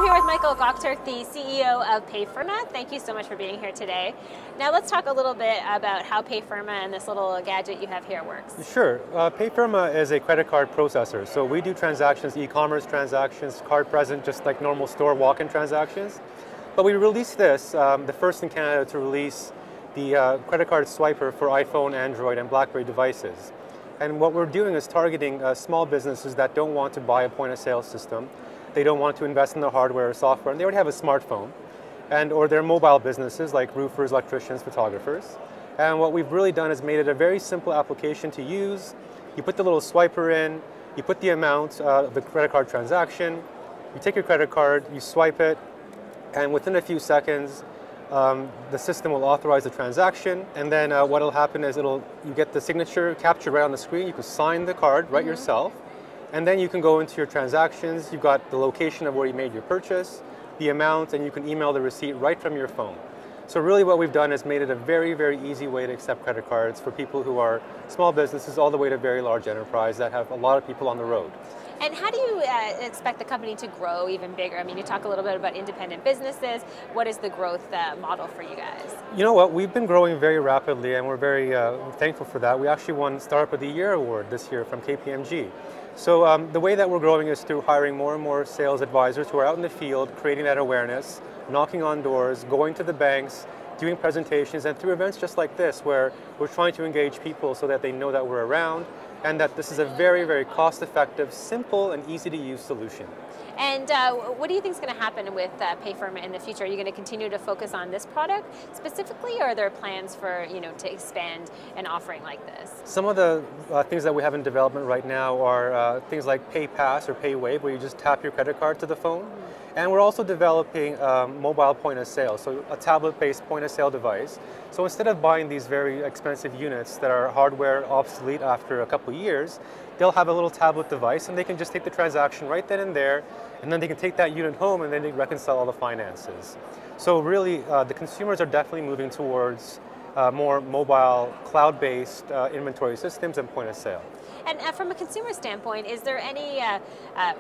I'm here with Michael Gokturk, the CEO of Payfirma. Thank you so much for being here today. Now let's talk a little bit about how Payfirma and this little gadget you have here works. Sure. Payfirma is a credit card processor. So we do transactions, e-commerce transactions, card present, just like normal store walk-in transactions. But we released this, the first in Canada to release the credit card swiper for iPhone, Android, and BlackBerry devices. And what we're doing is targeting small businesses that don't want to buy a point-of-sale system. They don't want to invest in the hardware or software, and they already have a smartphone. Or they're mobile businesses like roofers, electricians, photographers. And what we've really done is made it a very simple application to use. You put the little swiper in, you put the amount of the credit card transaction, you take your credit card, you swipe it, and within a few seconds, the system will authorize the transaction, and then what will happen is you get the signature captured right on the screen. You can sign the card right yourself, and then you can go into your transactions. You've got the location of where you made your purchase, the amount, and you can email the receipt right from your phone. So really what we've done is made it a very, very easy way to accept credit cards for people who are small businesses all the way to very large enterprise that have a lot of people on the road. And how do you expect the company to grow even bigger? I mean, you talk a little bit about independent businesses. What is the growth model for you guys? You know what? We've been growing very rapidly, and we're very thankful for that. We actually won Startup of the Year award this year from KPMG. So the way that we're growing is through hiring more and more sales advisors who are out in the field, creating that awareness, knocking on doors, going to the banks, doing presentations, and through events just like this, where we're trying to engage people so that they know that we're around, and that this is a very, very cost-effective, simple, and easy-to-use solution. And what do you think is going to happen with Payfirma in the future? Are you going to continue to focus on this product specifically, or are there plans for to expand an offering like this? Some of the things that we have in development right now are things like Pay Pass or Pay Wave, where you just tap your credit card to the phone. And we're also developing mobile point of sale, so a tablet-based point of sale device. So instead of buying these very expensive units that are hardware obsolete after a couple of years, they'll have a little tablet device, and they can just take the transaction right then and there, and then they can take that unit home, and then they reconcile all the finances. So really, the consumers are definitely moving towards more mobile, cloud-based inventory systems and point of sale. And from a consumer standpoint, is there any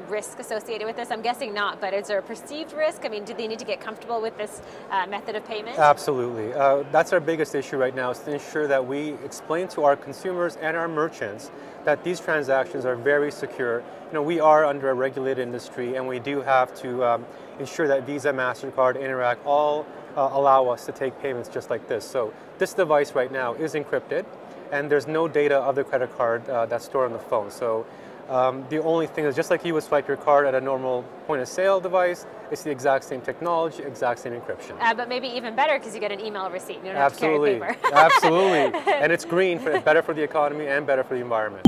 risk associated with this? I'm guessing not, but is there a perceived risk? I mean, do they need to get comfortable with this method of payment? Absolutely. That's our biggest issue right now, is to ensure that we explain to our consumers and our merchants that these transactions are very secure. We are under a regulated industry, and we do have to ensure that Visa, MasterCard, Interac all allow us to take payments just like this. So this device right now is encrypted, and there's no data of the credit card that's stored on the phone. So the only thing is, just like you would swipe your card at a normal point of sale device, it's the exact same technology, exact same encryption. But maybe even better because you get an email receipt. You don't Absolutely. have to carry paper. Absolutely. And it's green, better for the economy and better for the environment.